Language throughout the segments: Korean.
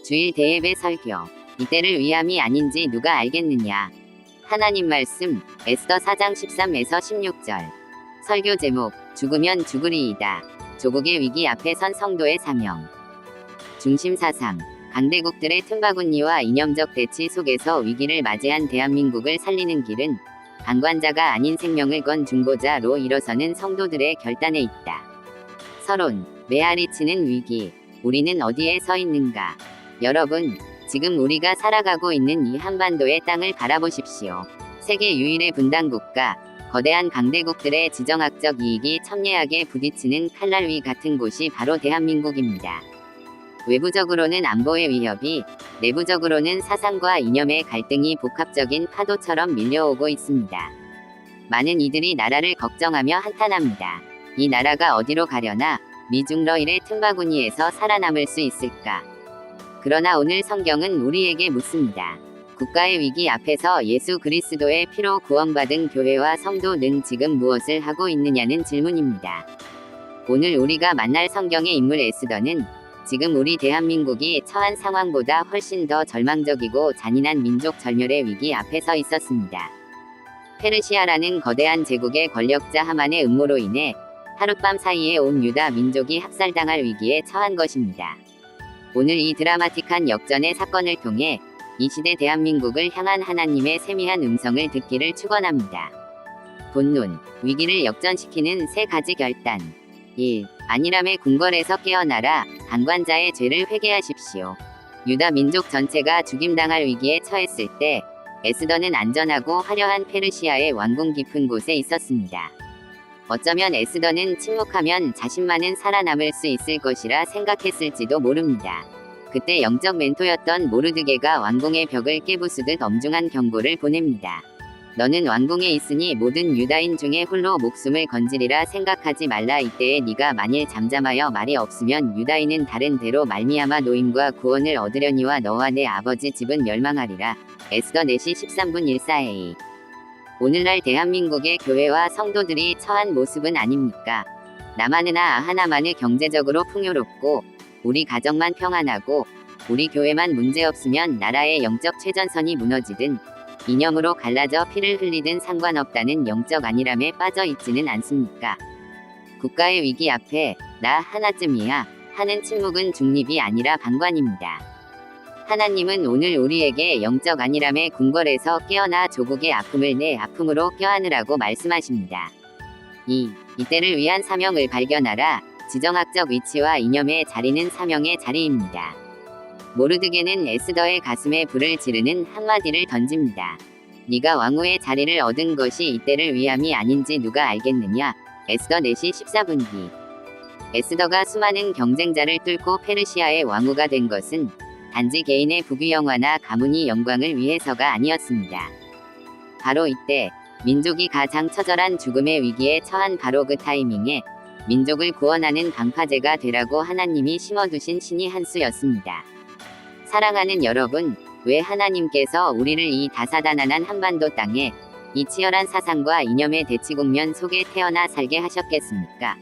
주일 대예배 설교. 이때를 위함이 아닌지 누가 알겠느냐. 하나님 말씀 에스더 4장 13에서 16절. 설교 제목 죽으면 죽으리이다. 조국의 위기 앞에 선 성도의 사명. 중심 사상 강대국들의 틈바구니와 이념적 대치 속에서 위기를 맞이한 대한민국을 살리는 길은 방관자가 아닌 생명을 건 중보자로 일어서는 성도들의 결단에 있다. 서론 메아리치는 위기. 우리는 어디에 서 있는가? 여러분, 지금 우리가 살아가고 있는 이 한반도의 땅을 바라보십시오. 세계 유일의 분단국가, 거대한 강대국들의 지정학적 이익이 첨예하게 부딪히는 칼날위 같은 곳이 바로 대한민국입니다. 외부적으로는 안보의 위협이, 내부적으로는 사상과 이념의 갈등이 복합적인 파도처럼 밀려오고 있습니다. 많은 이들이 나라를 걱정하며 한탄합니다. 이 나라가 어디로 가려나? 미중러일의 틈바구니에서 살아남을 수 있을까? 그러나 오늘 성경은 우리에게 묻습니다. 국가의 위기 앞에서 예수 그리스도의 피로 구원받은 교회와 성도는 지금 무엇을 하고 있느냐는 질문입니다. 오늘 우리가 만날 성경의 인물 에스더는 지금 우리 대한민국이 처한 상황보다 훨씬 더 절망적이고 잔인한 민족 절멸의 위기 앞에 서 있었습니다. 페르시아라는 거대한 제국의 권력자 하만의 음모로 인해 하룻밤 사이에 온 유다 민족이 학살당할 위기에 처한 것입니다. 오늘 이 드라마틱한 역전의 사건을 통해 이 시대 대한민국을 향한 하나님의 세미한 음성을 듣기를 축원합니다. 본론, 위기를 역전시키는 세 가지 결단. 1. 안일함의 궁궐에서 깨어나라. 방관자의 죄를 회개하십시오. 유다 민족 전체가 죽임당할 위기에 처했을 때 에스더는 안전하고 화려한 페르시아의 왕궁 깊은 곳에 있었습니다. 어쩌면 에스더는 침묵하면 자신만은 살아남을 수 있을 것이라 생각했을지도 모릅니다. 그때 영적 멘토였던 모르드게가 왕궁의 벽을 깨부수듯 엄중한 경고를 보냅니다. 너는 왕궁에 있으니 모든 유다인 중에 홀로 목숨을 건지리라 생각하지 말라. 이때에 네가 만일 잠잠하여 말이 없으면 유다인은 다른 데로 말미암아 노임과 구원을 얻으려니와 너와 내 아버지 집은 멸망하리라. 에스더 4시 13분 14a. 오늘날 대한민국의 교회와 성도들이 처한 모습은 아닙니까? 남한으나 하나만을 경제적으로 풍요롭고 우리 가정만 평안하고 우리 교회만 문제없으면 나라의 영적 최전선이 무너지든 이념으로 갈라져 피를 흘리든 상관없다는 영적 안일함에 빠져 있지는 않습니까? 국가의 위기 앞에 나 하나쯤이야 하는 침묵은 중립이 아니라 방관입니다. 하나님은 오늘 우리에게 영적 안일함의 궁궐에서 깨어나 조국의 아픔을 내 아픔으로 껴안으라고 말씀하십니다. 2. 이때를 위한 사명을 발견하라. 지정학적 위치와 이념의 자리는 사명의 자리입니다. 모르드게는 에스더의 가슴에 불을 지르는 한마디를 던집니다. 네가 왕후의 자리를 얻은 것이 이때를 위함이 아닌지 누가 알겠느냐. 에스더 4시 14분 뒤. 에스더가 수많은 경쟁자를 뚫고 페르시아의 왕후가 된 것은 단지 개인의 부귀영화나 가문이 영광을 위해서가 아니었습니다. 바로 이때 민족이 가장 처절한 죽음의 위기에 처한 바로 그 타이밍에 민족을 구원하는 방파제가 되라고 하나님이 심어두신 신이 한 수였습니다. 사랑하는 여러분, 왜 하나님께서 우리를 이 다사다난한 한반도 땅에 이 치열한 사상과 이념의 대치국면 속에 태어나 살게 하셨겠습니까?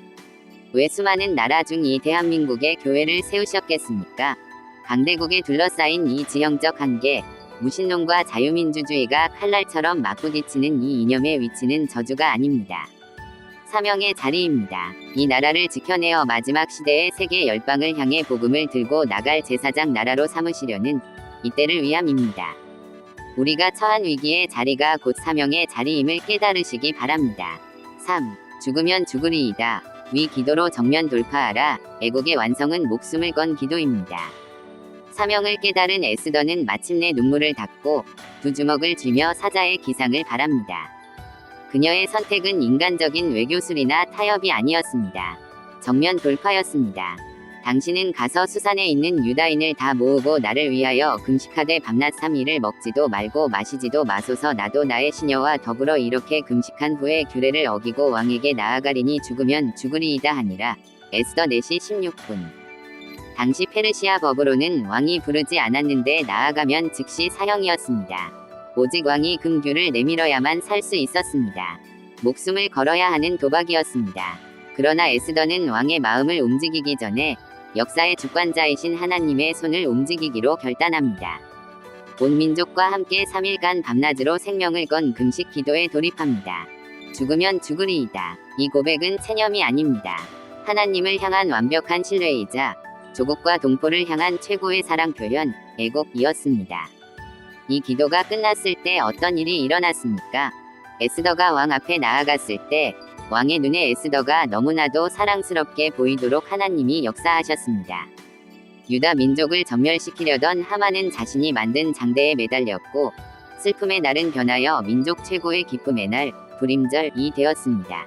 왜 수많은 나라 중 이 대한민국의 교회를 세우셨겠습니까? 강대국에 둘러싸인 이 지형적 한계, 무신론과 자유민주주의가 칼날처럼 맞부딪히는 이 이념의 위치는 저주가 아닙니다. 사명의 자리입니다. 이 나라를 지켜내어 마지막 시대의 세계 열방을 향해 복음을 들고 나갈 제사장 나라로 삼으시려는 이때를 위함입니다. 우리가 처한 위기의 자리가 곧 사명의 자리임을 깨달으시기 바랍니다. 3. 죽으면 죽으리이다. 위 기도로 정면 돌파하라. 애국의 완성은 목숨을 건 기도입니다. 사명을 깨달은 에스더는 마침내 눈물을 닦고 두 주먹을 쥐며 사자의 기상을 바랍니다. 그녀의 선택은 인간적인 외교술이나 타협이 아니었습니다. 정면 돌파였습니다. 당신은 가서 수산에 있는 유다인을 다 모으고 나를 위하여 금식하되 밤낮 3일을 먹지도 말고 마시지도 마소서. 나도 나의 시녀와 더불어 이렇게 금식한 후에 규례를 어기고 왕에게 나아가리니 죽으면 죽으리이다 하니라. 에스더 4시 16분. 당시 페르시아 법으로는 왕이 부르지 않았는데 나아가면 즉시 사형이었습니다. 오직 왕이 금규를 내밀어야만 살 수 있었습니다. 목숨을 걸어야 하는 도박이었습니다. 그러나 에스더는 왕의 마음을 움직이기 전에 역사의 주관자이신 하나님의 손을 움직이기로 결단합니다. 온 민족과 함께 3일간 밤낮으로 생명을 건 금식 기도에 돌입합니다. 죽으면 죽으리이다. 이 고백은 체념이 아닙니다. 하나님을 향한 완벽한 신뢰이자 조국과 동포를 향한 최고의 사랑 표현, 애곡이었습니다. 이 기도가 끝났을 때 어떤 일이 일어났습니까? 에스더가 왕 앞에 나아갔을 때 왕의 눈에 에스더가 너무나도 사랑스럽게 보이도록 하나님이 역사하셨습니다. 유다 민족을 전멸시키려던 하만은 자신이 만든 장대에 매달렸고 슬픔의 날은 변하여 민족 최고의 기쁨의 날, 불임절이 되었습니다.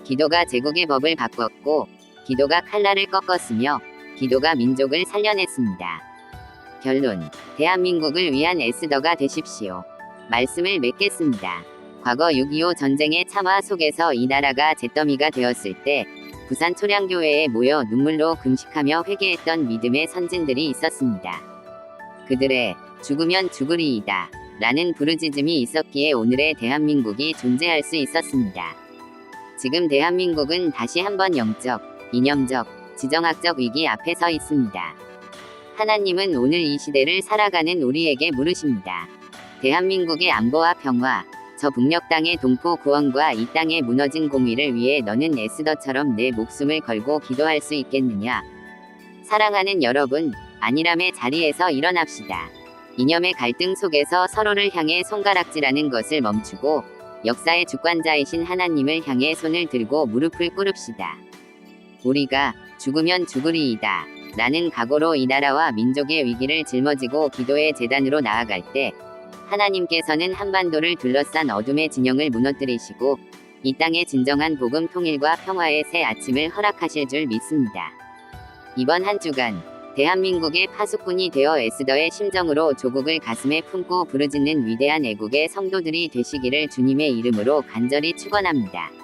기도가 제국의 법을 바꿨고 기도가 칼날을 꺾었으며 기도가 민족을 살려냈습니다. 결론, 대한민국을 위한 에스더가 되십시오. 말씀을 맺겠습니다. 과거 6.25 전쟁의 참화 속에서 이 나라가 잿더미가 되었을 때 부산 초량교회에 모여 눈물로 금식하며 회개했던 믿음의 선진들이 있었습니다. 그들의 죽으면 죽으리이다 라는 부르짖음이 있었기에 오늘의 대한민국이 존재할 수 있었습니다. 지금 대한민국은 다시 한번 영적, 이념적, 지정학적 위기 앞에 서 있습니다. 하나님은 오늘 이 시대를 살아가는 우리에게 물으십니다. 대한민국의 안보와 평화, 저 북녘 땅의 동포 구원과 이 땅의 무너진 공의를 위해 너는 에스더처럼 내 목숨을 걸고 기도할 수 있겠느냐? 사랑하는 여러분, 아니람의 자리에서 일어납시다. 이념의 갈등 속에서 서로를 향해 손가락질하는 것을 멈추고 역사의 주관자이신 하나님을 향해 손을 들고 무릎을 꿇읍시다. 우리가 죽으면 죽으리이다 라는 각오로 이 나라와 민족의 위기를 짊어지고 기도의 제단으로 나아갈 때 하나님께서는 한반도를 둘러싼 어둠의 진영을 무너뜨리시고 이 땅의 진정한 복음 통일과 평화의 새 아침을 허락하실 줄 믿습니다. 이번 한 주간 대한민국의 파수꾼이 되어 에스더의 심정으로 조국을 가슴에 품고 부르짖는 위대한 애국의 성도들이 되시기를 주님의 이름으로 간절히 축원합니다.